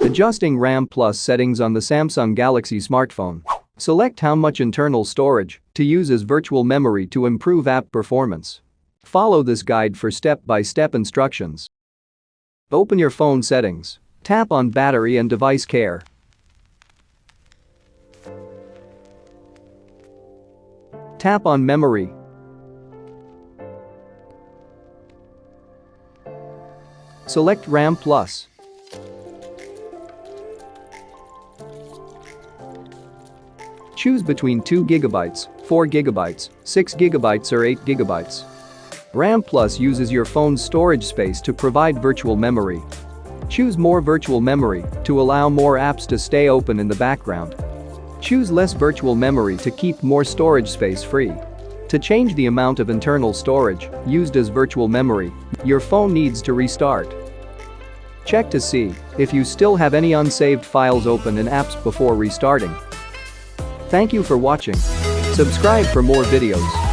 Adjusting RAM plus settings on the Samsung Galaxy smartphone. Select how much internal storage to use as virtual memory to improve app performance. Follow this guide for step-by-step instructions. Open your phone settings. Tap on Battery and Device Care. Tap on Memory. Select RAM Plus. Choose between 2 GB, 4 GB, 6 GB or 8 GB. RAM Plus uses your phone's storage space to provide virtual memory. Choose more virtual memory to allow more apps to stay open in the background. Choose less virtual memory to keep more storage space free. To change the amount of internal storage used as virtual memory, your phone needs to restart. Check to see if you still have any unsaved files open in apps before restarting. Thank you for watching. Subscribe for more videos.